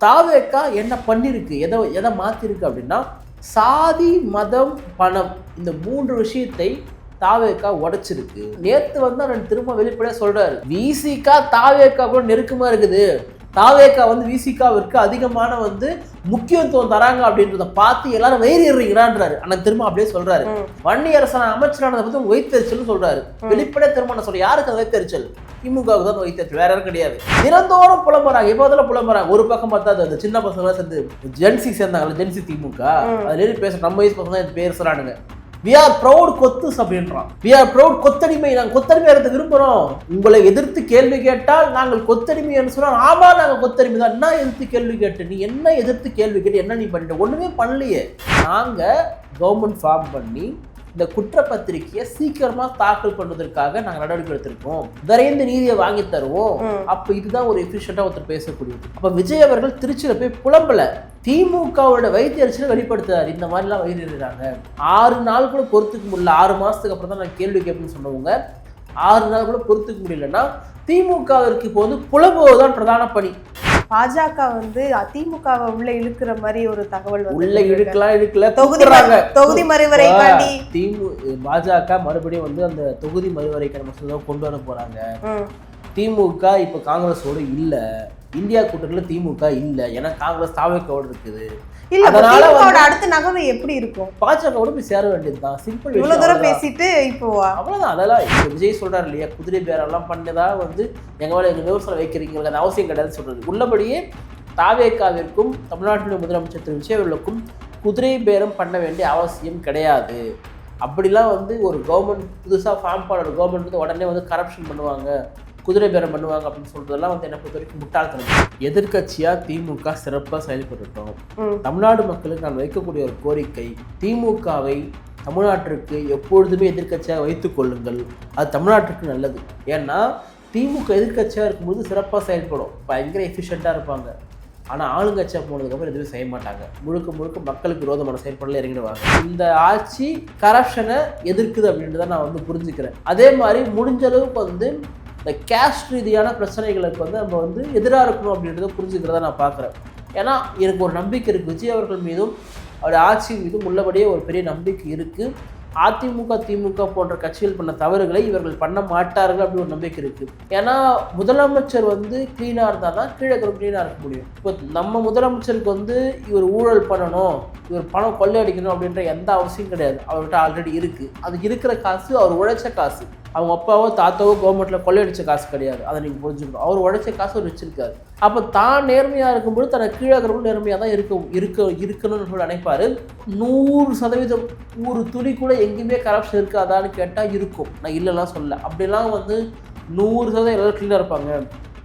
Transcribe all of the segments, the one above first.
தாவேக்கா என்ன பண்ணிருக்கு, எதை மாத்திருக்கு அப்படின்னா சாதி, மதம், பணம் இந்த 3 விஷயத்தை தாவேக்கா உடைச்சிருக்கு. நேத்து வந்து அவர் திரும்ப வெளிப்படையா சொல்றாரு, விசிகா தாவேக்கா கூட நெருக்கமா இருக்குது, தாவேக்கா வந்து விசிகாவிற்கு அதிகமான வந்து முக்கியத்துவம் தராங்க அப்படின்றத பார்த்து எல்லாரும் வெயிறீங்களான்றாரு. ஆனா திரும்ப அப்படியே சொல்றாரு, வன்னியரசன் அமைச்சரானதை பத்தி வைத்தறிச்சல் சொல்றாரு. வெளிப்படையா திரும்ப நான் சொல்ல, யாருக்கு அந்த வைத்தறிச்சல்? திமுகவுக்கு தான் வைத்தறிச்சல், வேற யாரும் கிடையாது. தினந்தோறும் புலம்புறாங்க, எப்போதெல்லாம் புலம்புறாங்க. ஒரு பக்கம் பார்த்தா அந்த சின்ன பசங்க சேர்ந்து ஜென்சி சேர்ந்தாங்கல்ல, ஜென்சி திமுக, அதுல பேச நம்ம வயசு பசங்க தான் பேசுறானுங்க. We are proud கொத்துஸ் அப்படின்றான். We are proud கொத்தடிமை, நாங்கள் கொத்தடிமை எடுத்து விரும்புகிறோம். உங்களை எதிர்த்து கேள்வி கேட்டால் நாங்கள் கொத்தடிமை என்று சொன்னால், ஆமா நாங்கள் கொத்தடிமை தான். என்ன எதிர்த்து கேள்வி கேட்டு, நீ என்ன எதிர்த்து கேள்வி கேட்டு என்ன நீ பண்ணிட்ட? ஒண்ணுமே பண்ணலையே. நாங்கள் கவர்மெண்ட் ஃபார்ம் பண்ணி இந்த குற்றப்பத்திரிகையை சீக்கிரமா தாக்கல் பண்ணுவதற்காக நாங்கள் நடவடிக்கை எடுத்திருக்கோம், விரைந்து நீதியை வாங்கி தருவோம். அப்ப இதுதான் ஒரு எஃபிஷியண்டா ஒருத்தர் பேசக்கூடியது. அப்ப விஜய் அவர்கள் திருச்சியில போய் புலம்பல, திமுகவோட வைத்தியரிச்சலை வெளிப்படுத்துறாரு. இந்த மாதிரிலாம் வயிறுறாங்க, 6 நாள் கூட பொறுத்துக்க முடியல, 6 மாசத்துக்கு அப்புறம் தான் நான் கேள்வி கேட்பேன்னு சொன்னவங்க 6 நாள் கூட பொறுத்துக்க முடியலன்னா திமுகவிற்கு இப்போ வந்து புலம்புவதுதான் பிரதான பணி. பாஜக வந்து அதிமுகவை உள்ள இழுக்கிற மாதிரி ஒரு தகவல் உள்ள இழுக்கல தொகுதி மறுவரை பாஜக மறுபடியும் வந்து அந்த தொகுதி மறுவரைக்கான மசோதாவை கொண்டு வர போறாங்க. திமுக இப்ப காங்கிரஸோடு இல்ல, இந்தியா கூட்டணியில திமுக இல்ல, ஏன்னா காங்கிரஸ் தாவேக்காவோடு இருக்குது. அடுத்த நகர்வு எப்படி இருக்கும்? பாஜகவோட போய் சேர வேண்டியதுதான். சிம்பிள். இவ்வளவு தூரம் பேசிட்டு இப்போ அவ்வளவுதான். அதெல்லாம் இப்ப விஜய் சொல்றாரு இல்லையா, குதிரை பேரெல்லாம் பண்ணதா வந்து எங்க விமர்சனம் வைக்கிறீங்க, அது அவசியம் கிடையாது சொல்றது. உள்ளபடியே தாவேக்காவிற்கும் தமிழ்நாட்டினுடைய முதலமைச்சர் திரு விஜய் அவர்களுக்கும் குதிரை பேரம் பண்ண வேண்டிய அவசியம் கிடையாது. அப்படிலாம் வந்து ஒரு கவர்மெண்ட் புதுசாக ஃபார்ம் பண்ணுற கவர்மெண்ட் வந்து உடனே வந்து கரப்ஷன் பண்ணுவாங்க, குதிரை பேரம் பண்ணுவாங்க அப்படின்னு சொல்றதெல்லாம் வந்து என்ன பொறுத்த வரைக்கும் முட்டாள்தனம். எதிர்கட்சியா திமுக சிறப்பாக செயல்பட்டுட்டோம். தமிழ்நாடு மக்களுக்கு நான் வைக்கக்கூடிய ஒரு கோரிக்கை, திமுகவை தமிழ்நாட்டிற்கு எப்பொழுதுமே எதிர்கட்சியாக வைத்துக் கொள்ளுங்கள், அது தமிழ்நாட்டுக்கு நல்லது. ஏன்னா திமுக எதிர்கட்சியாக இருக்கும்போது சிறப்பாக செயல்படும், பயங்கர எஃபிஷியண்டாக இருப்பாங்க. ஆனால் ஆளுங்கட்சியாக போனதுக்கப்புறம் எதுவுமே செய்ய மாட்டாங்க, முழுக்க முழுக்க மக்களுக்கு விரோதமான செயல்பாடுல இறங்கிடுவாங்க. இந்த ஆட்சி கரப்ஷனை எதிர்க்குது அப்படின்றத நான் வந்து புரிஞ்சுக்கிறேன். அதே மாதிரி முடிஞ்ச அளவுக்கு வந்து இந்த கேஸ்ட் ரீதியான பிரச்சனைகளுக்கு வந்து நம்ம வந்து எதிராக இருக்கணும் அப்படின்றத புரிஞ்சுக்கிறத நான் பார்க்குறேன். ஏன்னா எனக்கு ஒரு நம்பிக்கை இருக்குது, விஜய் அவர்கள் மீதும் அவருடைய ஆட்சி மீதும் உள்ளபடியே ஒரு பெரிய நம்பிக்கை இருக்குது. அதிமுக திமுக போன்ற கட்சிகள் பண்ண தவறுகளை இவர்கள் பண்ண மாட்டார்கள் அப்படின்னு ஒரு நம்பிக்கை இருக்குது. ஏன்னா முதலமைச்சர் வந்து க்ளீனாக இருந்தால் தான் கீழே க்ளீனாக இருக்க முடியும். இப்போ நம்ம முதலமைச்சருக்கு வந்து இவர் ஊழல் பண்ணணும், இவர் பணம் கொள்ளையடிக்கணும் அப்படின்ற எந்த அவசியம் கிடையாது. அவர்கிட்ட ஆல்ரெடி இருக்குது. அது இருக்கிற காசு அவர் உழைச்ச காசு, அவங்க அப்பாவோ தாத்தாவோ கவர்மெண்ட்டில் கொள்ளையடிச்ச காசு கிடையாது. அதை நீங்கள் புரிஞ்சுக்கணும். அவர் உழைச்ச காசு அவர் வச்சிருக்காரு. அப்போ தான் நேர்மையாக இருக்கும்போது தனக்கு கீழே இருக்கிறவங்க நேர்மையாக தான் இருக்கணும்னு சொல்லி நினைப்பார். 100% ஒரு துளி கூட எங்கேயுமே கரப்ஷன் இருக்காதான்னு கேட்டால் இருக்கும். நான் இல்லைலாம் சொல்ல, அப்படிலாம் வந்து 100% எல்லாரும் க்ளீனாக இருப்பாங்க,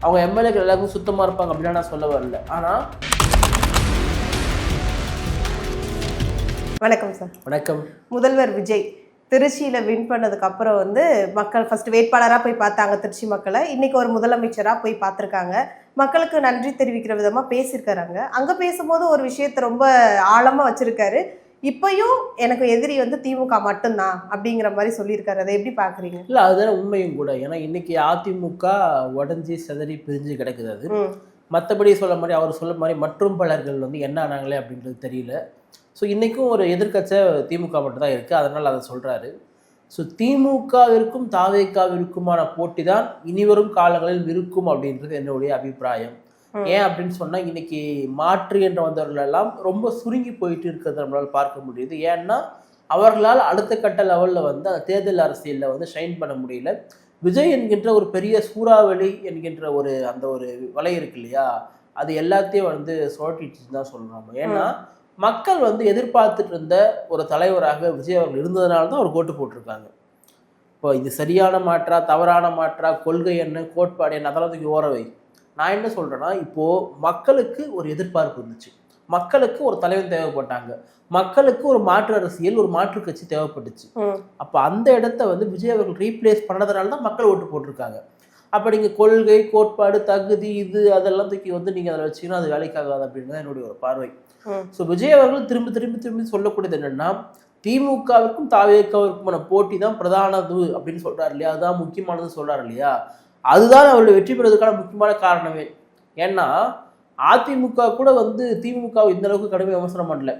அவங்க எம்எல்ஏக்கள் எல்லாருக்கும் சுத்தமாக இருப்பாங்க அப்படின்னா நான் சொல்ல வரல. ஆனால் வணக்கம் சார். வணக்கம். முதல்வர் விஜய் திருச்சியில் வின் பண்ணதுக்கு அப்புறம் வந்து மக்கள் ஃபர்ஸ்ட் வேட்பாளராக போய் பார்த்தாங்க திருச்சி மக்களை. இன்னைக்கு ஒரு முதலமைச்சராக போய் பார்த்துருக்காங்க, மக்களுக்கு நன்றி தெரிவிக்கிற விதமாக பேசியிருக்கிறாங்க. அங்கே பேசும்போது ஒரு விஷயத்தை ரொம்ப ஆழமாக வச்சிருக்காரு, இப்பயும் எனக்கு எதிரி வந்து திமுக மட்டும்தான் அப்படிங்கிற மாதிரி சொல்லியிருக்காரு. அதை எப்படி பார்க்குறீங்க? இல்லை, அதுதான் உண்மையும் கூட. ஏன்னா இன்னைக்கு அதிமுக உடஞ்சி சிதறி பிரிஞ்சு கிடக்குது. அது மற்றபடி சொல்ல மாதிரி அவர் சொல்ல மாதிரி மற்றும் பலர்கள் வந்து என்ன ஆனாங்களே அப்படின்றது தெரியல. ஸோ இன்றைக்கும் ஒரு எதிர்க்கட்சியாக திமுக மட்டும் தான் இருக்குது, அதனால் அதை சொல்கிறாரு. ஸோ திமுகவிற்கும் தாவேக்காவிற்குமான போட்டி தான் இனிவரும் காலங்களில் இருக்கும் அப்படின்றது என்னுடைய அபிப்பிராயம். ஏன் அப்படின்னு சொன்னால் இன்னைக்கு மாற்று என்று வந்தவர்கள் எல்லாம் ரொம்ப சுருங்கி போயிட்டு இருக்கிறத நம்மளால் பார்க்க முடியுது. ஏன்னா அவர்களால் அடுத்த கட்ட லெவலில் வந்து அந்த தேர்தல் அரசியலில் வந்து ஷைன் பண்ண முடியல. விஜய் என்கின்ற ஒரு பெரிய சூறாவளி என்கின்ற ஒரு அந்த ஒரு வலை இருக்கு இல்லையா, அது எல்லாத்தையும் வந்து சுழட்டிச்சுன்னு தான் சொல்கிறாங்க. ஏன்னா மக்கள் வந்து எதிர்பார்த்துட்டு இருந்த ஒரு தலைவராக விஜய் அவர்கள் இருந்ததுனால தான் அவர் ஓட்டு போட்டிருக்காங்க. இப்போ இது சரியான மாற்றா தவறான மாற்றா, கொள்கை என்ன கோட்பாடு என்ன, அதெல்லாம் தூக்கி ஓரவை. நான் என்ன சொல்கிறேன்னா, இப்போது மக்களுக்கு ஒரு எதிர்பார்ப்பு இருந்துச்சு, மக்களுக்கு ஒரு தலைவன் தேவைப்பட்டாங்க, மக்களுக்கு ஒரு மாற்று அரசியல் ஒரு மாற்று கட்சி தேவைப்பட்டுச்சு. அப்போ அந்த இடத்த வந்து விஜய் அவர்கள் ரீப்ளேஸ் பண்ணதுனால தான் மக்கள் ஓட்டு போட்டிருக்காங்க. அப்போ நீங்கள் கொள்கை கோட்பாடு தகுதி இது அதெல்லாம் தூக்கி வந்து நீங்கள் அதில் வச்சிங்கன்னா அது வேலைக்காகாது அப்படின்னு தான் என்னுடைய ஒரு பார்வை. ஸோ விஜய் அவர்கள் திரும்பி சொல்லக்கூடியது என்னென்னா, திமுகவிற்கும் தாவேக்காவிற்குமான போட்டி தான் பிரதானது அப்படின்னு சொல்கிறார் இல்லையா, அதுதான் முக்கியமானது சொல்கிறார் இல்லையா, அதுதான் அவருடைய வெற்றி பெறுவதற்கான முக்கியமான காரணமே. ஏன்னா அதிமுக கூட வந்து திமுக இந்த அளவுக்கு கடுமையாக விமர்சனம் பண்ணல.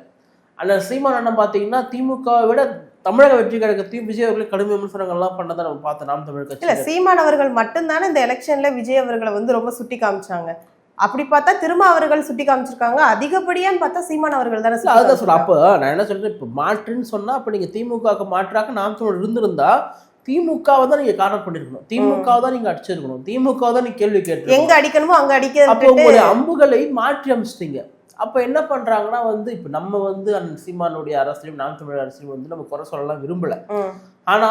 ஆனால் சீமான் அண்ணன் பார்த்தீங்கன்னா திமுகவை விட தமிழக வெற்றி கழகத்தையும் விஜய் அவர்களும் கடுமை விமர்சனங்கள்லாம் பண்ணதான் நம்ம பார்த்தோம். நாம் தமிழ் இல்ல கட்சி சீமான் அவர்கள் மட்டும்தானே இந்த எலெக்ஷன்ல விஜய் அவர்களை வந்து ரொம்ப சுட்டி காமிச்சாங்க. அப்படி பார்த்தா திரும்ப அவர்கள் சுட்டி காமிச்சிருக்காங்க. அதிகப்படியான்னு பார்த்தா சீமான் அவர்கள் தானே சுட்டி அதுதான் சொல்றேன். காமிச்சிருக்காங்க. அப்போ நான் என்ன சொல்றேன், இப்போ மாற்றுன்னு சொன்னா அப்போ நீங்க திமுகவுக்கு மாற்றாக நாம் தமிழ் இருந்திருந்தா திமுகவை தான் நீங்க கார்னர் பண்ணிருக்கணும், திமுகவை தான் நீங்க அடிச்சிருக்கணும், திமுகவை தான் நீங்க கேள்வி கேட்டு எங்க அடிக்கணுமோ அங்க அப்போ அடிக்க. உங்களுடைய அம்புகளை மாற்றி அமைச்சிட்டீங்க. அப்போ என்ன பண்றாங்கன்னா வந்து இப்போ நம்ம வந்து அந்த சீமானுடைய அரசியலும் நாம் தமிழ் அரசியலும் வந்து நம்ம குறை சொல்லலாம் விரும்பல. ஆனா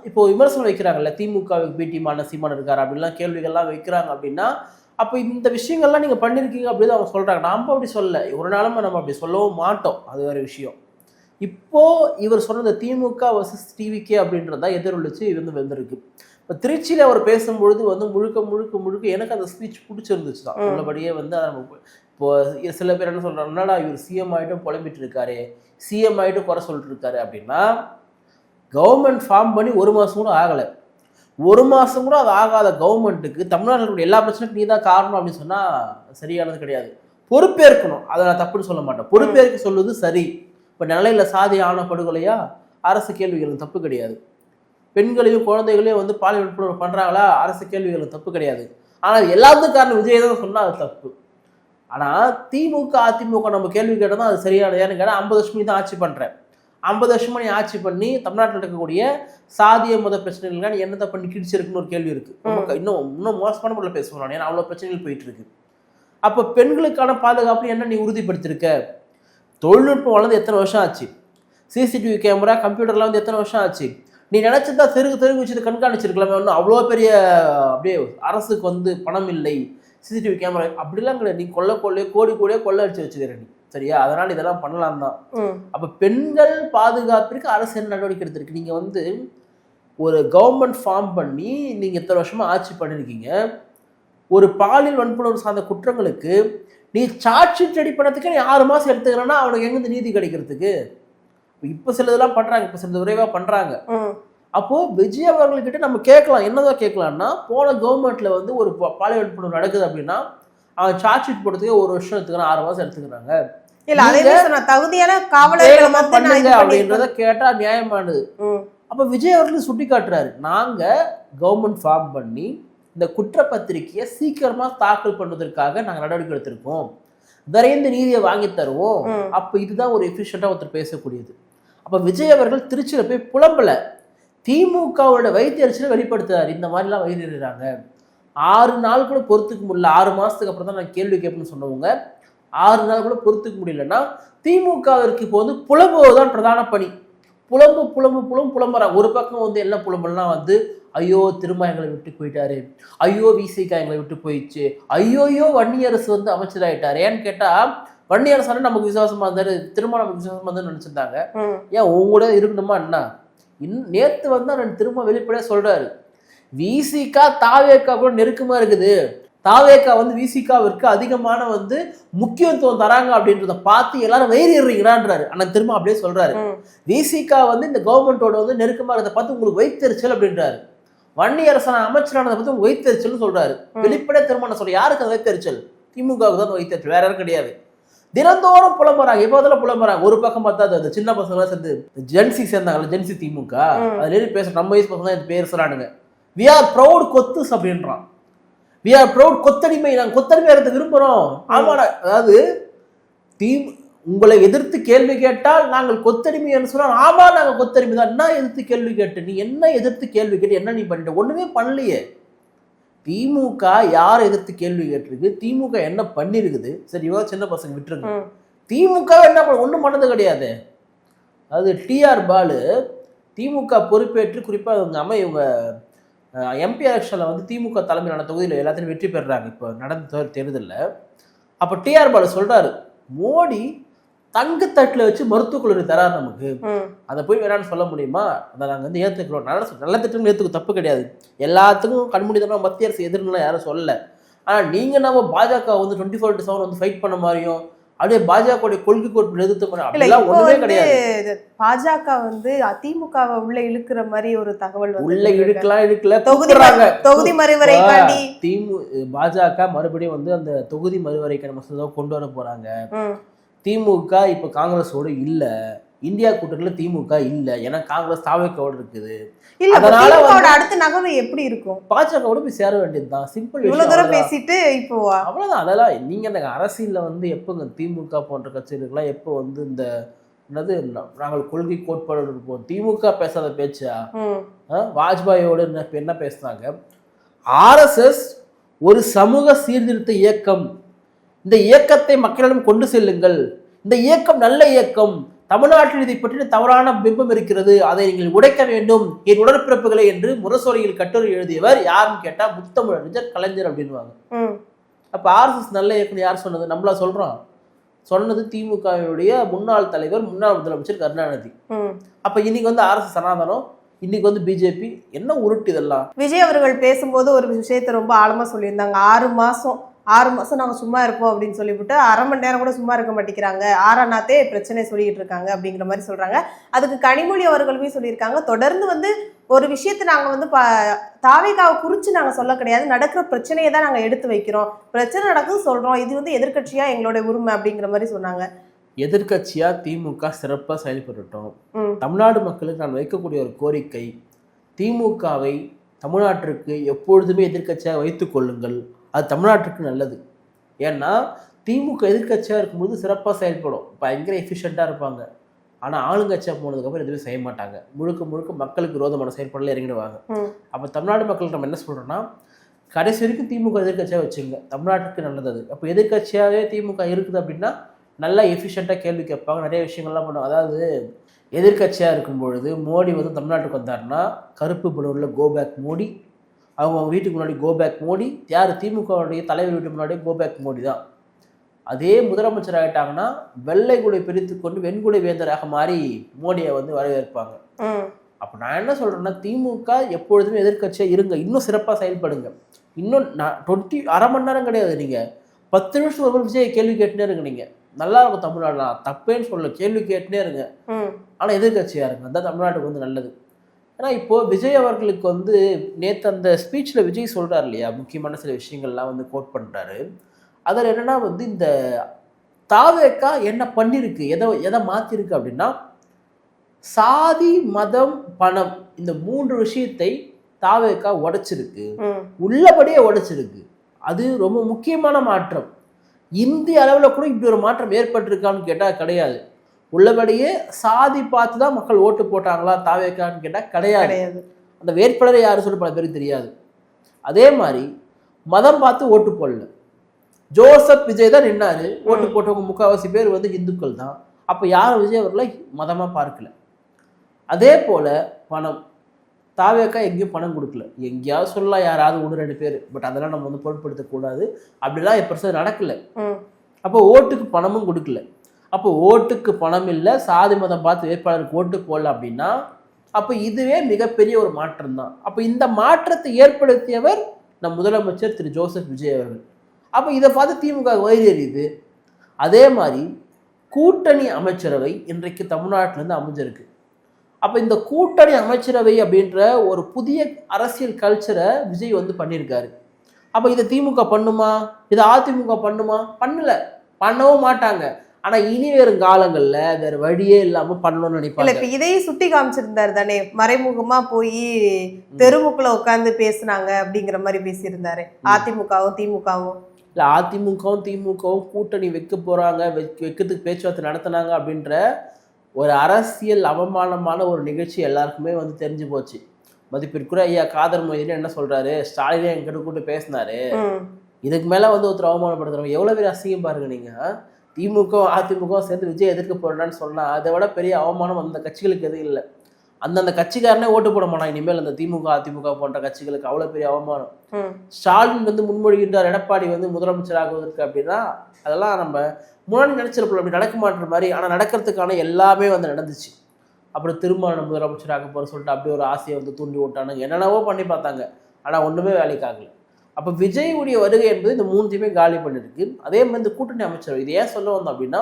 இப்போ விமர்சனம் வைக்கிறாங்கல்ல, திமுகவுக்கு பிடிமான சீமான் இருக்காரு அப்படின்லாம் கேள்விகள்லாம் வைக்கிறாங்க அப்படின்னா அப்போ இந்த விஷயங்கள்லாம் நீங்க பண்ணிருக்கீங்க அப்படின்னு அவங்க சொல்றாங்க. நாம அப்படி சொல்ல, ஒரு நாளும் நம்ம அப்படி சொல்லவும் மாட்டோம், அது வேற விஷயம். இப்போ இவர் சொன்னது திமுக வர்சஸ் டிவிகே அப்படின்றதா எதிரொலிச்சு வந்து வந்திருக்கு. இப்போ திருச்சியில் அவர் பேசும்பொழுது வந்து முழுக்க முழுக்க முழுக்க எனக்கு அந்த ஸ்பீச் பிடிச்சிருந்துச்சு தான். உள்ளபடியே வந்து அதை நம்ம இப்போ சில பேர் என்ன சொல்றாங்கன்னா, இவர் சிஎம் ஆகிட்டும் புலம்பிட்டு இருக்காரு, சிஎம் ஆகிட்டும் குறை சொல்லிட்டு இருக்காரு அப்படின்னா, கவர்மெண்ட் ஃபார்ம் பண்ணி 1 மாதம் கூட ஆகலை. 1 மாதம் கூட அது ஆகாத கவர்மெண்ட்டுக்கு தமிழ்நாட்டில் எல்லா பிரச்சனைக்கும் நீ தான் காரணம் அப்படின்னு சொன்னால் சரியானது கிடையாது. பொறுப்பேற்கணும், அதை நான் தப்புன்னு சொல்ல மாட்டேன். பொறுப்பேற்க சொல்வது சரி. இப்போ நிலையில் சாதி ஆன படுகொலையா அரசு கேள்விகளும் தப்பு கிடையாது. பெண்களையும் குழந்தைகளையும் வந்து பாலியல் வன்புணர்வு பண்ணுறாங்களா, அரசு கேள்விகளும் தப்பு கிடையாது. ஆனால் எல்லாத்துக்கும் காரணம் விஜய் தான் சொன்னால் அது தப்பு. ஆனால் திமுக அதிமுக நம்ம கேள்வி கேட்டால் அது சரியான. ஏன்னு கேட்டால் 50 வருஷம் தான் ஆட்சி பண்ணுறேன், 50 வருஷமா நீ ஆட்சி பண்ணி தமிழ்நாட்டில் இருக்கக்கூடிய சாதிய மத பிரச்சனைகள் நீ என்னத்தை பண்ணி கிடிச்சிருக்குன்னு ஒரு கேள்வி இருக்குது. இன்னும் மோசமான முறையில் பேசுவோம். ஏன்னா அவ்வளோ பிரச்சனைகள் போயிட்டு இருக்கு. அப்போ பெண்களுக்கான பாதுகாப்பு என்ன நீ உறுதிப்படுத்திருக்க? தொழில்நுட்பம் வளர்ந்து எத்தனை வருஷம் ஆச்சு? சிசிடிவி கேமரா கம்ப்யூட்டர்லாம் வந்து எத்தனை வருஷம் ஆச்சு? நீ நினைச்சதா தெருக்கு வச்சு கண்காணிச்சிருக்கலாமே. ஒன்றும் அவ்வளோ பெரிய அப்படியே அரசுக்கு வந்து பணம் இல்லை, சிசிடிவி கேமரா அப்படிலாம் கிடையாது. நீ கோடியே கொள்ளை அடிச்சு வச்சுக்கிற நீ, சரியா? அதனால இதெல்லாம் பண்ணலாம் தான். அப்ப பெண்கள் பாதுகாப்பிற்கு அரசு என்ன நடவடிக்கை எடுத்திருக்கு? நீங்க வந்து ஒரு கவர்மெண்ட் ஃபார்ம் பண்ணி நீங்க இத்தனை வருஷமா ஆட்சி பண்ணிருக்கீங்க. ஒரு பாலியல் வன்புணர்வு சார்ந்த குற்றங்களுக்கு நீ சார்ஜ் ஷீட் ரெடி பண்ணதுக்கு நீ 6 மாசம் எடுத்துக்கிறேன்னா அவனுக்கு எங்கிருந்து நீதி கிடைக்கிறதுக்கு? இப்ப சில இதெல்லாம் பண்றாங்க, இப்ப சில விரைவா பண்றாங்க. அப்போ விஜய் அவர்கள்கிட்ட நம்ம கேட்கலாம், என்னதான் கேட்கலாம்னா, போன கவர்மெண்ட்ல வந்து ஒரு பாலியல் வன்புணர்வு நடக்குது அப்படின்னா அவன் சார்ஜ் ஷீட் போடுறதுக்கு 1 வருஷம் எடுத்துக்கிறான், 6 மாசம் எடுத்துக்கிறாங்க. இல்ல அதே சொன்ன தகுதியான காவலர்கள் பண்ணுங்க அப்படின்றத கேட்டா நியாயமானது. அப்ப விஜய் அவர்கள் சுட்டி காட்டுறாரு, நாங்க கவர்மெண்ட் ஃபார்ம் பண்ணி இந்த குற்றப்பத்திரிகையை சீக்கிரமா தாக்கல் பண்ணுவதற்காக நாங்க நடவடிக்கை எடுத்திருக்கோம், விரைந்து நீதியை வாங்கி தருவோம். அப்ப இதுதான் ஒரு எஃபிஷியண்டா ஒருத்தர் பேசக்கூடியது. அப்ப விஜய் அவர்கள் திருச்சியில போய் புலம்பல, திமுகவோட வயிற்றுச்சலை வெளிப்படுத்துறாரு. இந்த மாதிரிலாம் வயிறுறாங்க, 6 நாள் கூட பொறுத்துக்க முடியல, 6 மாசத்துக்கு அப்புறம் தான் நான் கேள்வி கேட்பேன்னு சொன்னவங்க 6 நாள் கூட பொறுத்துக்க முடியலன்னா திமுகவிற்கு இப்போ வந்து புலம்புவதுதான் பிரதான பணி. புலம்புறாங்க. ஒரு பக்கம் வந்து என்ன புலம்புலாம் வந்து, ஐயோ திரும்ப எங்களை விட்டு போயிட்டாரு, ஐயோ விசிகா எங்களை விட்டு போயிடுச்சு, ஐயோயோ வன்னியரசு வந்து அமைச்சராயிட்டாரு. ஏன்னு கேட்டா வன்னியரசு நமக்கு விசுவாசமா இருந்தாரு, திரும்ப நமக்கு விசுவாசமா இருந்தாரு நினைச்சிருந்தாங்க. ஏன் உங்களோட இருக்கணுமா என்ன? நேத்து வந்து திரும்ப வெளிப்படையா சொல்றாரு, விசிகா தாவேகா கூட நெருக்கமா இருக்குது, தாவேகா வந்து விசிகாவிற்கு அதிகமான வந்து முக்கியத்துவம் தராங்க அப்படின்றத பார்த்து எல்லாரும் வயிறுறான்றாரு. ஆனா திரும்ப அப்படியே சொல்றாரு, விசிகா வந்து இந்த கவர்மெண்டோட வந்து நெருக்கமா இருக்கிறத பார்த்து உங்களுக்கு வைத்தறிச்சல் அப்படின்றாரு. வன்னியரசன அமைச்சரானதை பத்தி உங்களுக்கு வைத்தறிச்சல் சொல்றாரு. வெளிப்படையா திரும்ப சொல்ற, யாருக்கு அந்த வைத்தறிச்சல்? திமுகவுக்கு தான் வைத்தறிச்சல், வேற யாரும் கிடையாது. தினந்தோறும் புலம்புறாங்க, எப்போதெல்லாம் புலம்புறாங்க. ஒரு பக்கம் பார்த்தா அந்த சின்ன பசங்க சேர்ந்து ஜென்சி சேர்ந்தாங்கல்ல, ஜென்சி திமுக, அதுல பேச நம்ம வயசு பசங்க தான் பேர் சொல்றானுங்க. வி ஆர் ப்ரௌட் கொத்துஸ் அப்படின்றான். வி ஆர் ப்ரௌட் கொத்தடிமை, நாங்கள் கொத்தடிமை எடுத்து விரும்புகிறோம். ஆமாடா, அதாவது உங்களை எதிர்த்து கேள்வி கேட்டால் நாங்கள் கொத்தடிமை என்று சொன்னால், ஆமா நாங்கள் கொத்தடிமை தான். என்ன எதிர்த்து கேள்வி கேட்டு, நீ என்ன எதிர்த்து கேள்வி கேட்டு என்ன நீ பண்ணிட்ட? ஒன்றுமே பண்ணலையே. திமுக யாரை எதிர்த்து கேள்வி கேட்டிருக்கு? திமுக என்ன பண்ணிருக்குது? சரி, இவங்க சின்ன பசங்க விட்டுருங்க. திமுக என்ன ஒன்றும் பண்ணது கிடையாது. அது டிஆர் பாலு திமுக பொறுப்பேற்று குறிப்பாக இவங்க எம்பி எலெக்ஷனில் வந்து திமுக தலைமையிலான தொகுதியில் எல்லாத்தையும் வெற்றி பெறுறாங்க இப்போ நடந்த தேர்தலில். அப்போ டிஆர் பாலு சொல்றாரு, மோடி தங்கத்தட்டில் வச்சு மருத்துவக் கல்லூரி தராரு நமக்கு, அதை போய் வேணான்னு சொல்ல முடியுமா? அதை நாங்கள் வந்து ஏற்றுக்கிறோம். நல்ல திட்டம் ஏற்றுக்க தப்பு கிடையாது, எல்லாத்துக்கும் கண்மூடித்தனமா மத்திய அரசு எதிர்க்கலாம் யாரும் சொல்லலை. ஆனால் நீங்கள் நம்ம பாஜக வந்து 24/7 வந்து ஃபைட் பண்ண மாதிரியும், அப்படியே பாஜக கொள்கை கோட்பாடு எதிர்த்து இல்ல அப்படிலாம் இப்போ ஒண்ணுமே வந்து கிடையாது. பாஜக வந்து அதிமுகவை உள்ள இழுக்கிற மாதிரி ஒரு தகவல் வந்து உள்ள இழுக்கல தொகுதி மறுவரைக்காண்டி பாஜக மறுபடியும் வந்து அந்த தொகுதி மறுவரைக்கான மசோதாவை கொண்டு வர போறாங்க. திமுக இப்ப காங்கிரஸோட இல்ல, இந்தியா கூட்டணியில திமுக இல்ல, ஏன்னா காங்கிரஸ் தாவேக்கோட இருக்குது. இல்ல திமுகவோட அடுத்த நகர்வு எப்படி இருக்கும்? பாஜகவோட போய் சேர வேண்டியதுதான். சிம்பிள். இவ்வளவு தூரம் பேசிட்டு இப்போ அவ்வளவுதான். அதெல்லாம் நீங்க அந்த அரசியல்ல வந்து எப்பங்க திமுக போன்ற கட்சிகளுக்கெல்லாம் எப்போ வந்து இந்த என்னது நாங்கள் கொள்கை கோட்பாடு இருப்போம், திமுக பேசாத பேச்சா? வாஜ்பாயோட என்ன பேசினாங்க? ஆர்எஸ்எஸ் ஒரு சமூக சீர்திருத்த இயக்கம், இந்த இயக்கத்தை மக்களிடம் கொண்டு செல்லுங்கள், இந்த இயக்கம் நல்ல இயக்கம், தமிழ்நாட்டில் இதை பற்றி தவறான பிம்பம் இருக்கிறது, அதை நீங்கள் உடைக்க வேண்டும் என் உடற்பிறப்புகளை என்று முரசொலியில் கட்டுரை எழுதியவர் யாருன்னு கேட்டா முத்தமிழறிஞர் கலைஞர் அப்படின்வாங்க. அப்ப ஆர்எஸ்எஸ் நல்ல இயக்கம் யார் சொன்னது? நம்மளா சொல்றோம்? சொன்னது திமுகவுடைய முன்னாள் தலைவர், முன்னாள் முதலமைச்சர் கருணாநிதி. அப்ப இன்னைக்கு வந்து ஆர்எஸ்எஸ் சனாதனம், இன்னைக்கு வந்து பிஜேபி. என்ன உருட்டு இதெல்லாம்? விஜய் அவர்கள் பேசும்போது ஒரு விஷயத்த ரொம்ப ஆழமா சொல்லியிருந்தாங்க. 6 மாசம் நாங்கள் சும்மா இருப்போம் அப்படின்னு சொல்லிவிட்டு 1/2 மணி நேரம் கூட சும்மா இருக்க மாட்டேங்கிறாங்க, ஆறானாத்தே பிரச்சனை சொல்லிட்டு இருக்காங்க அப்படிங்கிற மாதிரி சொல்றாங்க. அதுக்கு கனிமொழி அவர்களுமே சொல்லியிருக்காங்க, தொடர்ந்து வந்து ஒரு விஷயத்தை நாங்கள் வந்து தாவேகாவை குறித்து நாங்கள் சொல்ல கிடையாது, நடக்கிற பிரச்சனையை தான் நாங்கள் எடுத்து வைக்கிறோம், பிரச்சனை நடக்குது சொல்றோம், இது வந்து எதிர்கட்சியா எங்களோட உரிமை அப்படிங்கிற மாதிரி சொன்னாங்க. எதிர்கட்சியா திமுக சிறப்பாக செயல்படட்டும். தமிழ்நாடு மக்களுக்கு நான் வைக்கக்கூடிய ஒரு கோரிக்கை, திமுகவை தமிழ்நாட்டிற்கு எப்பொழுதுமே எதிர்கட்சியாக வைத்துக் கொள்ளுங்கள், அது தமிழ்நாட்டுக்கு நல்லது. ஏன்னா திமுக எதிர்கட்சியாக இருக்கும்போது சிறப்பாக செயல்படும், பயங்கர எஃபிஷியண்ட்டாக இருப்பாங்க. ஆனால் ஆளுங்கட்சியாக போனதுக்கப்புறம் எதுவுமே செய்ய மாட்டாங்க, முழுக்க முழுக்க மக்களுக்கு விரோதமான செயல்பாடுல இறங்கிடுவாங்க. அப்போ தமிழ்நாடு மக்களுக்கு நம்ம என்ன சொல்கிறோன்னா, கடைசி வரைக்கும் திமுக எதிர்கட்சியாக வச்சுங்க, தமிழ்நாட்டுக்கு நல்லது அது. அப்போ எதிர்கட்சியாகவே திமுக இருக்குது அப்படின்னா நல்லா எஃபிஷியண்ட்டாக கேள்வி கேட்பாங்க, நிறைய விஷயங்கள்லாம் பண்ணுவாங்க. அதாவது எதிர்கட்சியாக இருக்கும் பொழுது மோடி வந்து தமிழ்நாட்டுக்கு வந்தாருன்னா கருப்பு பலூனில் கோபேக் மோடி, அவங்க வீட்டுக்கு முன்னாடி கோபேக் மோடி. யார்? திமுகவுடைய தலைவர் வீட்டுக்கு முன்னாடி கோபேக் மோடி தான். அதே முதலமைச்சர் ஆகிட்டாங்கன்னா வெள்ளை குடை பிரித்து கொண்டு வெண்குடை வேந்தராக மாறி மோடியை வந்து வரவேற்பாங்க. அப்போ நான் என்ன சொல்கிறேன்னா, திமுக எப்பொழுதுமே எதிர்கட்சியாக இருங்க, இன்னும் சிறப்பாக செயல்படுங்க. இன்னும் 1/2 மணி நேரம் கிடையாது, நீங்கள் 10 நிமிஷம் ஒரு விஜய் கேள்வி கேட்டுனே இருங்க. நீங்கள் நல்லா இருக்கும் தமிழ்நாடுனா, தப்பேன்னு சொல்ல, கேள்வி கேட்டுனே இருங்க, ஆனால் எதிர்கட்சியாக இருங்க, அதுதான் தமிழ்நாட்டுக்கு வந்து நல்லது. ஏன்னா இப்போது விஜய் அவர்களுக்கு வந்து நேற்று அந்த ஸ்பீச்சில் விஜய் சொல்கிறார் இல்லையா, முக்கியமான சில விஷயங்கள்லாம் வந்து கோட் பண்ணுறாரு. அதில் என்னென்னா வந்து இந்த தாவேக்கா என்ன பண்ணியிருக்கு, எதை மாற்றிருக்கு அப்படின்னா, சாதி மதம் பணம் இந்த 3 விஷயத்தை தாவேக்கா உடைச்சிருக்கு, உள்ளபடியே உடைச்சிருக்கு. அது ரொம்ப முக்கியமான மாற்றம். இந்திய அளவில் கூட இப்படி ஒரு மாற்றம் ஏற்பட்டிருக்கான்னு கேட்டால் கிடையாது. உள்ளபடியே சாதி பார்த்து தான் மக்கள் ஓட்டு போட்டாங்களா தாவேக்கான்னு கேட்டால் கிடையாது. அந்த வேட்பாளரை யாரும் சொல்ல பல பேருக்கு தெரியாது. அதே மாதிரி மதம் பார்த்து ஓட்டு போடல, ஜோசப் விஜய் தான் நின்னாரு, ஓட்டு போட்டவங்க முக்கால்வாசி பேர் வந்து இந்துக்கள் தான். அப்போ யாரும் விஜய் அவர்களை மதமாக பார்க்கல. அதே போல் பணம், தாவேக்கா எங்கேயும் பணம் கொடுக்கல, எங்கேயாவது சொல்லலாம் யாராவது 1-2 பேர், பட் அதெல்லாம் நம்ம வந்து பொருட்படுத்தக்கூடாது, அப்படிலாம் இப்போ நடக்கலை. அப்போ ஓட்டுக்கு பணமும் கொடுக்கல. அப்போ ஓட்டுக்கு பணம் இல்லை, சாதி மதம் பார்த்து வேட்பாளருக்கு ஓட்டு போடல அப்படின்னா அப்போ இதுவே மிகப்பெரிய ஒரு மாற்றம் தான். அப்போ இந்த மாற்றத்தை ஏற்படுத்தியவர் நம் முதலமைச்சர் திரு ஜோசப் விஜய் அவர்கள். அப்போ இதை பார்த்து திமுக வயிறு எறியுது. அதே மாதிரி கூட்டணி அமைச்சரவை இன்றைக்கு தமிழ்நாட்டிலேருந்து அமைஞ்சிருக்கு. அப்போ இந்த கூட்டணி அமைச்சரவை அப்படின்ற ஒரு புதிய அரசியல் கல்ச்சரை விஜய் வந்து பண்ணியிருக்காரு. அப்போ இதை திமுக பண்ணுமா, இதை அதிமுக பண்ணுமா? பண்ணலை, பண்ணவும் மாட்டாங்க. ஆனால் இனி வரும் காலங்களில் வேறு வழியே இல்லாமல் பண்ணணும்னு நினைப்பாங்க. இப்போ இதையும் சுட்டி காமிச்சிருந்தாரு தானே, மறைமுகமாக போய் தெருமுக்கில் உட்காந்து பேசுனாங்க அப்படிங்கிற மாதிரி பேசியிருந்தாரு. அதிமுகவும் திமுகவும் இல்லை, அதிமுகவும் திமுகவும் கூட்டணி வைக்க போகிறாங்க, வைக்கிறதுக்கு பேச்சுவார்த்தை நடத்தினாங்க அப்படின்ற ஒரு அரசியல் அவமானமான ஒரு நிகழ்ச்சி எல்லாருக்குமே வந்து தெரிஞ்சு போச்சு. மதிப்பிற்குரிய ஐயா காதர் மொய்தீன் என்ன சொல்றாரு, ஸ்டாலினே என்கிட்ட கூப்பிட்டு பேசினாரு, இதுக்கு மேலே வந்து ஒருத்தர் அவமானப்படுத்துறவங்க எவ்வளோ பெரிய அசிங்கம் பாருங்க. நீங்கள் திமுக அதிமுக சேர்ந்து விஜய் எதிர்க்க போடுறான்னு சொன்னால் அதை விட பெரிய அவமானம் அந்த கட்சிகளுக்கு எதுவும் இல்லை. அந்தந்த கட்சிக்காரனே ஓட்டு போட மாட்டான் இனிமேல் அந்த திமுக அதிமுக போன்ற கட்சிகளுக்கு. அவ்வளோ பெரிய அவமானம். ஸ்டாலின் வந்து முன்மொழிகின்றார் எடப்பாடி வந்து முதலமைச்சர் ஆகுவதற்கு அப்படின்னா அதெல்லாம் நம்ம முன்னாடி நினைச்சிருப்போம், அப்படி நடக்க மாட்டேற மாதிரி. ஆனால் நடக்கிறதுக்கான எல்லாமே வந்து நடந்துச்சு. அப்புறம் திரும்ப முதலமைச்சராக போகிற சொல்லிட்டு அப்படியே ஒரு ஆசையை வந்து தூண்டி விட்டானுங்க, என்னென்னவோ பண்ணி பார்த்தாங்க, ஆனால் ஒன்றுமே வேலைக்கு ஆகலை. அப்போ விஜயுடைய வருகை என்பது இந்த மூணுத்தையுமே காலி பண்ணிருக்கு. அதே மாதிரி இந்த கூட்டணி அமைச்சர் இது ஏன் சொல்ல வந்தோம் அப்படின்னா,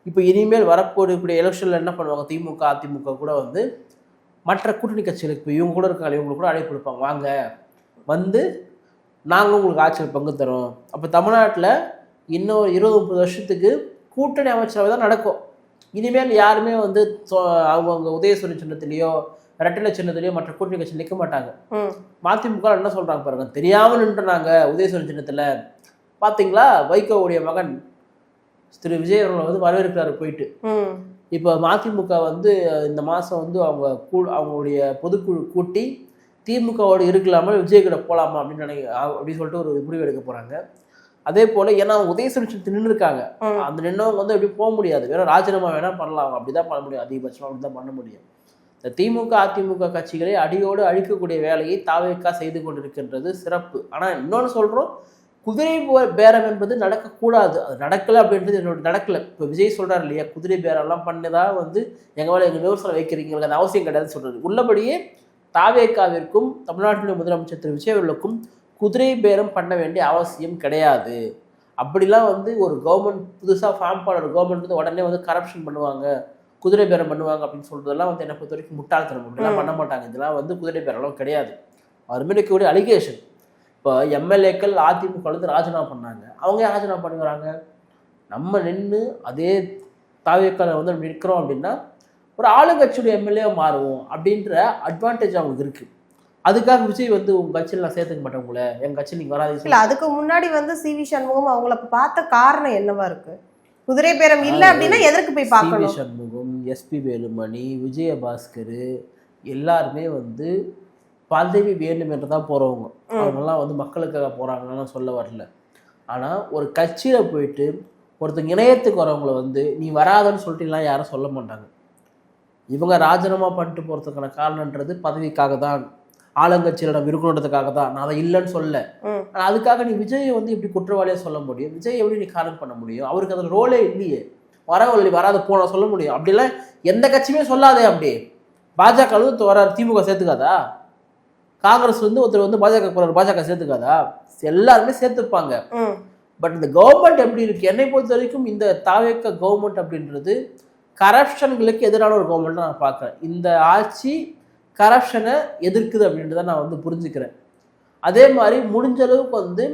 இப்போ இனிமேல் வரக்கூடிய எலெக்ஷனில் என்ன பண்ணுவாங்க, திமுக அதிமுக கூட வந்து மற்ற கூட்டணி கட்சிகளுக்கு இப்போ இவங்க கூட இருக்காங்க, இவங்களுக்கு கூட அழைப்பு கொடுப்பாங்க, வாங்க வந்து நாங்களும் உங்களுக்கு ஆட்சியில் பங்கு தரோம். அப்போ தமிழ்நாட்டில் இன்னும் 20-30 வருஷத்துக்கு கூட்டணி அமைச்சரவை தான் நடக்கும். இனிமேல் யாருமே வந்து அவங்க உதயசூரியன் சின்னத்திலேயோ ரெட்டலை சின்னத்திலேயோ மற்ற கூட்டணி கட்சி நிற்க மாட்டாங்க. மதிமுக என்ன சொல்கிறாங்க பாருங்க, தெரியாமல் நின்றுனாங்க உதயசூரியன் சின்னத்தில். பார்த்தீங்களா, வைகோவுடைய மகன் திரு விஜய் அவர்களை வந்து வரவேற்கிறாரு போயிட்டு. இப்போ மதிமுக வந்து இந்த மாதம் வந்து அவங்களுடைய பொதுக்குழு கூட்டி திமுகவோடு இருக்கலாமல் விஜய் கிட்ட போகலாமா அப்படின்னு சொல்லிட்டு ஒரு முடிவு எடுக்க போகிறாங்க. அதே போல் ஏன்னா அவங்க உதயசூரியன் நின்று இருக்காங்க, அந்த நின்றவங்க வந்து எப்படி போக முடியாது, வேணும் ராஜினாமா வேணால் பண்ணலாம், அவங்க அப்படி தான் பண்ண முடியும், அதிகபட்சமாக அப்படி தான் பண்ண முடியும். இந்த திமுக அதிமுக கட்சிகளை அடியோடு அழிக்கக்கூடிய வேலையை தாவேக்கா செய்து கொண்டிருக்கின்றது சிறப்பு. ஆனால் இன்னொன்று சொல்கிறோம், குதிரை பேரம் என்பது நடக்கக்கூடாது. அது நடக்கலை அப்படின்றது என்னோட நடக்கலை. இப்போ விஜய் சொல்கிறார் இல்லையா, குதிரை பேரம்லாம் பண்ணதான் வந்து எங்கள் மேலே எங்கள் விமர்சனம் வைக்கிறீங்களுக்கு அந்த அவசியம் கிடையாதுன்னு சொல்கிறது. உள்ளபடியே தாவேக்காவிற்கும் தமிழ்நாட்டினுடைய முதலமைச்சர் திரு விஜய் அவர்களுக்கும் குதிரை பேரம் பண்ண வேண்டிய அவசியம் கிடையாது. அப்படிலாம் வந்து ஒரு கவர்மெண்ட் புதுசாக ஃபார்ம் பண்ணுற கவர்மெண்ட் வந்து உடனே வந்து கரப்ஷன் பண்ணுவாங்க, குதிரை பேரம் பண்ணுவாங்க அப்படின்னு சொல்கிறதெல்லாம் வந்து என்னை பொறுத்த வரைக்கும் முட்டாள்தனம். அப்படிலாம் பண்ண மாட்டாங்க. இதெல்லாம் வந்து குதிரை பேரெல்லாம் கிடையாது. அவர் மேலே இருக்கக்கூடிய அலிகேஷன். இப்போ எம்எல்ஏக்கள் அதிமுக வந்து ராஜினாமா பண்ணாங்க, அவங்க ஏன் ராஜினாமா பண்ணுறாங்க? நம்ம நின்று அதே தாவேக்கால வந்து நம்ம நிற்கிறோம் அப்படின்னா ஒரு ஆளுங்கட்சியுடைய எம்எல்ஏ மாறுவோம் அப்படின்ற அட்வான்டேஜ் அவங்களுக்கு இருக்குது. அதுக்காக விஜய் வந்து உங்கள் கட்சியில் நான் சேர்த்துக்க மாட்டேன், உங்களை எங்கள் கட்சியில் நீங்கள் வராது இல்லை. அதுக்கு முன்னாடி வந்து சிவி சண்முகம் அவங்கள பார்த்த காரணம் என்னவா இருக்கு? குதிரை பேரம் இல்லை அப்படின்னா எதற்கு போய் பார்க்கணும்? சிவி சண்முகம், எஸ்பி வேலுமணி, விஜயபாஸ்கர் எல்லாருமே வந்து பதவி வேண்டும் என்று தான் போகிறவங்க. அவங்கெல்லாம் வந்து மக்களுக்காக போகிறாங்கன்னு சொல்ல வரல. ஆனால் ஒரு கட்சியில் போயிட்டு ஒருத்தங்க இணையத்துக்கு வரவங்கள வந்து நீ வராதன்னு சொல்லிட்டுலாம் யாரும் சொல்ல மாட்டாங்க. இவங்க ராஜினாமா பண்ணிட்டு போகிறதுக்கான காரணன்றது பதவிக்காக தான், ஆளுங்கட்சியிடம் இருக்கணுன்றதுக்காக தான். நான் அதை இல்லைன்னு சொல்ல. ஆனால் அதுக்காக நீ விஜயை வந்து இப்படி குற்றவாளியாக சொல்ல முடியும்? விஜய் எப்படி நீ காரணம் பண்ண முடியும்? அவருக்கு அதில் ரோலே இல்லையே. வராத போன சொல்ல முடியும்? அப்படிலாம் எந்த கட்சியுமே சொல்லாதே. அப்படி பாஜக வர திமுக சேர்த்துக்காதா? காங்கிரஸ் வந்து ஒருத்தர் வந்து பாஜக சேர்த்துக்காதா? எல்லாருமே சேர்த்துப்பாங்க. பட் இந்த கவர்மெண்ட் எப்படி இருக்கு, என்னை பொறுத்த வரைக்கும் இந்த தாவேக்க கவர்மெண்ட் அப்படின்றது கரப்ஷன்களுக்கு எதிரான ஒரு கவர்மெண்ட் நான் பார்க்குறேன். இந்த ஆட்சி கரப்ஷனை எதிர்க்குது அப்படின்றத நான் வந்து புரிஞ்சுக்கிறேன். அதே மாதிரி முடிஞ்ச அளவுக்கு வந்து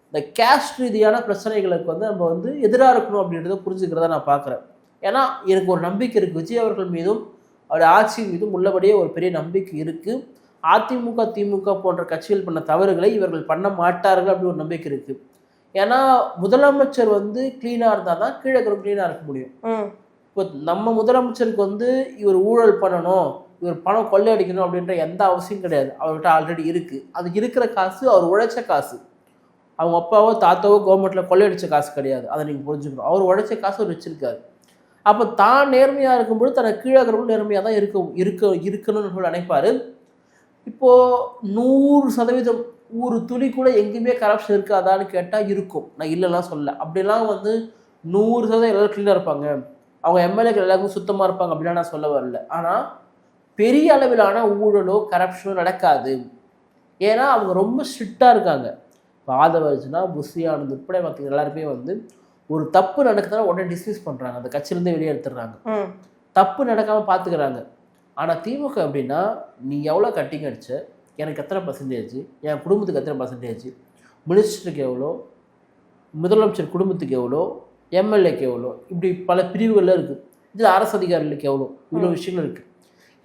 இந்த கேஸ்ட் ரீதியான பிரச்சனைகளுக்கு வந்து நம்ம வந்து எதிராக இருக்கணும் அப்படின்றத புரிஞ்சுக்கிறத நான் பார்க்குறேன். ஏன்னா எனக்கு ஒரு நம்பிக்கை இருக்குது, விஜய் அவர்கள் மீதும் அவருடைய ஆட்சி மீதும் உள்ளபடியே ஒரு பெரிய நம்பிக்கை இருக்குது. அதிமுக திமுக போன்ற கட்சிகள் பண்ண தவறுகளை இவர்கள் பண்ண மாட்டார்கள் அப்படி ஒரு நம்பிக்கை இருக்குது. ஏன்னா முதலமைச்சர் வந்து கிளீனாக இருந்தால் தான் கீழே கிளீனாக இருக்க முடியும். இப்போ நம்ம முதலமைச்சருக்கு வந்து இவர் ஊழல் பண்ணணும், இவர் பணம் கொள்ளையடிக்கணும் அப்படின்ற எந்த அவசியம் கிடையாது. அவர்கிட்ட ஆல்ரெடி இருக்குது. அது இருக்கிற காசு அவர் உழைச்ச காசு. அவங்க அப்பாவோ தாத்தாவோ கவர்மெண்ட்டில் கொள்ளையடிச்ச காசு கிடையாது. அதை நீங்கள் புரிஞ்சுக்கணும். அவர் உழைச்ச காசு அவர் வச்சிருக்காரு. அப்போ தான் நேர்மையாக இருக்கும்போது தனக்கு கீழே இருக்கிறவங்க நேர்மையாக தான் இருக்கணும்னு சொல்லி நினைப்பார். இப்போது 100% ஒரு துளி கூட எங்கேயுமே கரப்ஷன் இருக்காதான்னு கேட்டால் இருக்கும். நான் இல்லைலாம் சொல்ல. அப்படிலாம் வந்து 100% எல்லோரும் க்ளீனாக இருப்பாங்க, அவங்க எம்எல்ஏக்கள் எல்லாருக்கும் சுத்தமாக இருப்பாங்க அப்படிலாம் நான் சொல்ல வரல. ஆனால் பெரிய அளவிலான ஊழலோ கரப்ஷனோ நடக்காது. ஏன்னா அவங்க ரொம்ப ஸ்ட்ரிக்டாக இருக்காங்க. இப்போ ஆதவர்ஜுனா, புஷி ஆனந்த் உட்பட மற்ற எல்லாருமே வந்து ஒரு தப்பு நடக்குதுன்னா உடனே டிஸ்மிஸ் பண்ணுறாங்க, அந்த கட்சியிலேருந்தே வெளியே எடுத்துடுறாங்க, தப்பு நடக்காமல் பார்த்துக்கிறாங்க. ஆனால் திமுக அப்படின்னா நீ எவ்வளோ கட்டிங் அடிச்ச, எனக்கு எத்தனை பர்சன்டேஜ், என் குடும்பத்துக்கு எத்தனை பர்சன்டேஜ், மினிஸ்டருக்கு எவ்வளோ, முதலமைச்சர் குடும்பத்துக்கு எவ்வளோ, எம்எல்ஏக்கு எவ்வளோ, இப்படி பல பிரிவுகளில் இருக்குது. இதில் அரசு அதிகாரிகளுக்கு எவ்வளோ, இவ்வளோ விஷயங்கள் இருக்குது.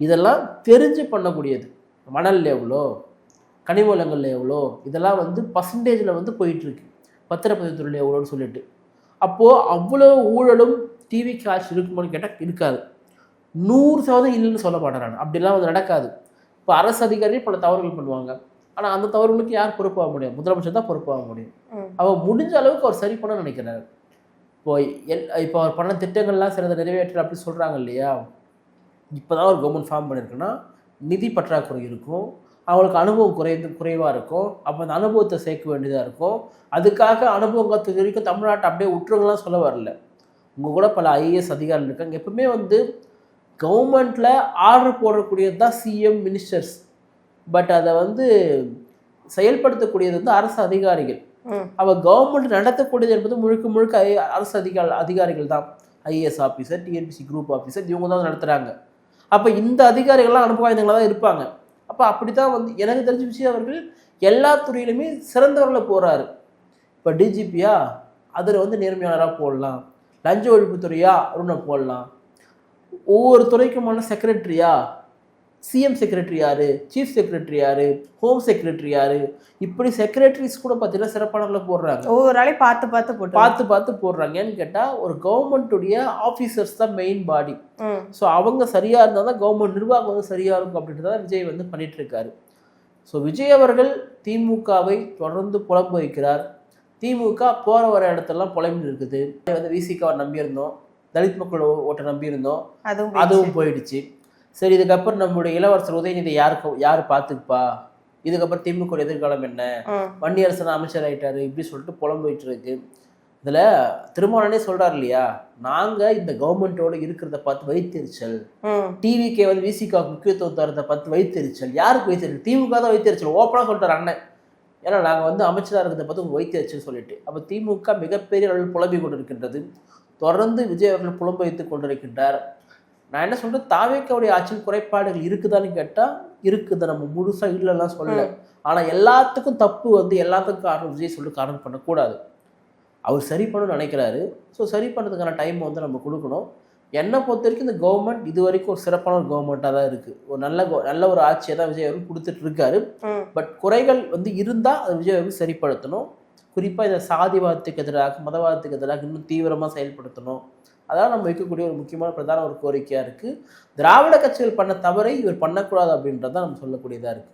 இதெல்லாம் தெரிஞ்சு பண்ணக்கூடியது. மணலில் எவ்வளோ, கனிமூலங்களில் எவ்வளோ, இதெல்லாம் வந்து பர்சன்டேஜில் வந்து போயிட்டுருக்கு. பத்திரப்பதிவுத்துறையில் எவ்வளோன்னு சொல்லிட்டு. அப்போது அவ்வளோ ஊழலும் டிவி காசு இருக்குமான்னு கேட்டால் இருக்காது. 100% இல்லைன்னு சொல்ல மாட்டேறாங்க. அப்படிலாம் வந்து நடக்காது. இப்போ அரசு அதிகாரிகள் பல தவறுகள் பண்ணுவாங்க. ஆனால் அந்த தவறுகளுக்கு யார் பொறுப்பாக முடியும்? முதலமைச்சர் தான் பொறுப்பாக முடியும். அவர் முடிஞ்ச அளவுக்கு அவர் சரி பண்ண நினைக்கிறார். இப்போ அவர் பண்ண திட்டங்கள்லாம் சிலதை நிறைவேற்ற அப்படி சொல்கிறாங்க இல்லையா. இப்போ தான் ஒரு கவர்மெண்ட் ஃபார்ம் பண்ணியிருக்குன்னா நிதி பற்றாக்குறை இருக்கும், அவங்களுக்கு அனுபவம் குறைவாக இருக்கும். அப்போ அந்த அனுபவத்தை சேர்க்க வேண்டியதாக இருக்கும். அதுக்காக அனுபவம் கற்று வரைக்கும் தமிழ்நாட்டை அப்படியே விட்டுருங்கலாம் சொல்ல வரல. உங்கள் கூட பல ஐஏஎஸ் அதிகாரிகள் இருக்காங்க. எப்பவுமே வந்து கவர்மெண்ட்டில் ஆர்டர் போடக்கூடியது தான் சிஎம் மினிஸ்டர்ஸ். பட் அதை வந்து செயல்படுத்தக்கூடியது வந்து அரசு அதிகாரிகள். ம். அவ கவர்மெண்ட் நடத்தக்கூடியது என்பது முழுக்க முழுக்க அரசு அதிகாரிகள் தான். IAS officer, TNPSC group officer, இவங்க தான் நடத்துகிறாங்க. அப்போ இந்த அதிகாரிகள்லாம் அனுபவ வாய்ந்தவங்களாக தான் இருப்பாங்க. அப்போ அப்படி தான் வந்து எனக்கு தெரிஞ்ச விஷயம் அவர்கள் எல்லா துறையிலுமே சிறந்தவர்களை போகிறாரு. இப்போ டிஜிபியா அதில் வந்து நேர்மையாளராக போடலாம், லஞ்ச ஒழிப்புத்துறையா அருணை போடலாம், ஒவ்வொரு துறைக்குமான செக்ரட்டரியா சிஎம் செக்ரட்டரி யாரு, சீஃப் செக்ரட்டரி யாரு, ஹோம் செக்ரட்டரி யாரு, இப்படி செக்ரட்டரிஸ் கூட பார்த்தீங்கன்னா சிறப்பானவர்களை போடுறாங்க. ஒவ்வொரு நாளையும் பார்த்து பார்த்து போடுறாங்க. ஏன்னு கேட்டால் ஒரு கவர்மெண்ட்டுடைய ஆஃபீஸர்ஸ் தான் மெயின் பாடி. ஸோ அவங்க சரியாக இருந்தால் தான் கவர்மெண்ட் நிர்வாகம் வந்து சரியாக இருக்கும் அப்படின்ட்டு தான் விஜய் வந்து பண்ணிட்டு இருக்காரு. ஸோ விஜய் அவர்கள் திமுகவை தொடர்ந்து புலம்பு வைக்கிறார். திமுக போகிற வர இடத்தெல்லாம் புலம்பு இருக்குது. வந்து விசிகாவை நம்பியிருந்தோம், தலித் மக்கள் ஓட்டை நம்பியிருந்தோம், அதுவும் போயிடுச்சு. சரி, இதுக்கப்புறம் நம்மளுடைய இளவரசர் உதயநிதி யார் பார்த்துப்பா, இதுக்கப்புறம் திமுக எதிர்காலம் என்ன, வன்னியரசன் அமைச்சர் ஆயிட்டாரு, இப்படி சொல்லிட்டு புலம்பிட்டு இருக்கு. இதில் திருமாவளவனே சொல்றாரு இல்லையா, நாங்கள் இந்த கவர்மெண்ட்டோட இருக்கிறத பார்த்து வைத்தெரிச்சல், டிவிக்கே வந்து விசிகாவுக்கு முக்கியத்துவம் தரதை பார்த்து வைத்தெரிச்சல். யாருக்கு வைத்தெரிச்சல்? திமுக தான் வைத்தெரிச்சல். ஓப்பனாக சொல்லிட்டார் அண்ணன். ஏன்னா நாங்கள் வந்து அமைச்சராக இருக்கிறத பார்த்து உங்களுக்கு வைத்தெரிச்சல் சொல்லிட்டு. அப்போ திமுக மிகப்பெரிய அளவில் புலம்பிக் கொண்டிருக்கின்றது. தொடர்ந்து விஜய் அவர்கள் புலம்பு வைத்துக் கொண்டிருக்கின்றார். நான் என்ன சொல்கிறேன், தாவேக்காவுடைய ஆட்சியில் குறைபாடுகள் இருக்குதான்னு கேட்டால் இருக்குது. நம்ம முழுசாக இல்லைலாம் சொல்லலை. ஆனால் எல்லாத்துக்கும் தப்பு வந்து எல்லாத்துக்கும் காரணம் விஜய் சொல்லிட்டு காரணம் பண்ணக்கூடாது. அவர் சரி பண்ணணும்னு நினைக்கிறாரு. ஸோ சரி பண்ணுறதுக்கான டைம் வந்து நம்ம கொடுக்கணும். என்னை பொறுத்த வரைக்கும் இந்த கவர்மெண்ட் இது வரைக்கும் ஒரு சிறப்பான ஒரு கவர்மெண்ட்டாக தான் இருக்குது. ஒரு நல்ல ஒரு ஆட்சியை தான் விஜய் அவர்கள் கொடுத்துட்டு இருக்காரு. பட் குறைகள் வந்து இருந்தால் அதை விஜய் அவர்கள் சரிப்படுத்தணும். குறிப்பாக இந்த சாதிவாதத்துக்கு எதிராக, மதவாதத்துக்கு எதிராக இன்னும் தீவிரமாக செயல்படுத்தணும். அதான் நம்ம வைக்கக்கூடிய ஒரு முக்கியமான பிரதான ஒரு கோரிக்கையாக இருக்குது. திராவிட கட்சிகள் பண்ண தவறை இவர் பண்ணக்கூடாது அப்படின்றதான் நம்ம சொல்லக்கூடியதாக இருக்குது.